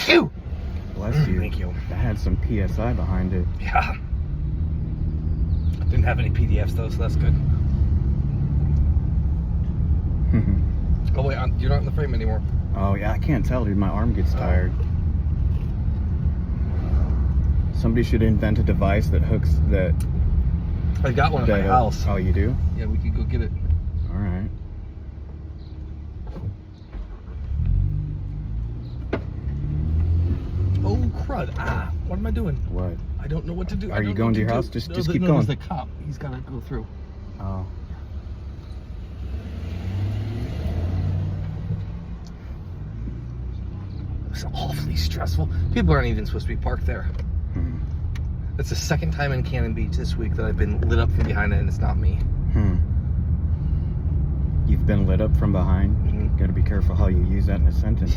Phew! Bless you. Thank you. That had some PSI behind it. Yeah. Didn't have any PDFs though, so that's good. Oh wait, you're not in the frame anymore. Oh yeah, I can't tell, dude. My arm gets tired. Somebody should invent a device that hooks that. I got one at my house. Oh, you do? Yeah, we could go get it. All right. Oh crud! Ah, what am I doing? What? I don't know what to do. Are you going to your house? Just keep going. There's the cop. He's got to go through. Oh. It's awfully stressful. People aren't even supposed to be parked there. It's the second time in Cannon Beach this week that I've been lit up from behind it, and it's not me. You've been lit up from behind? Gotta be careful how you use that in a sentence.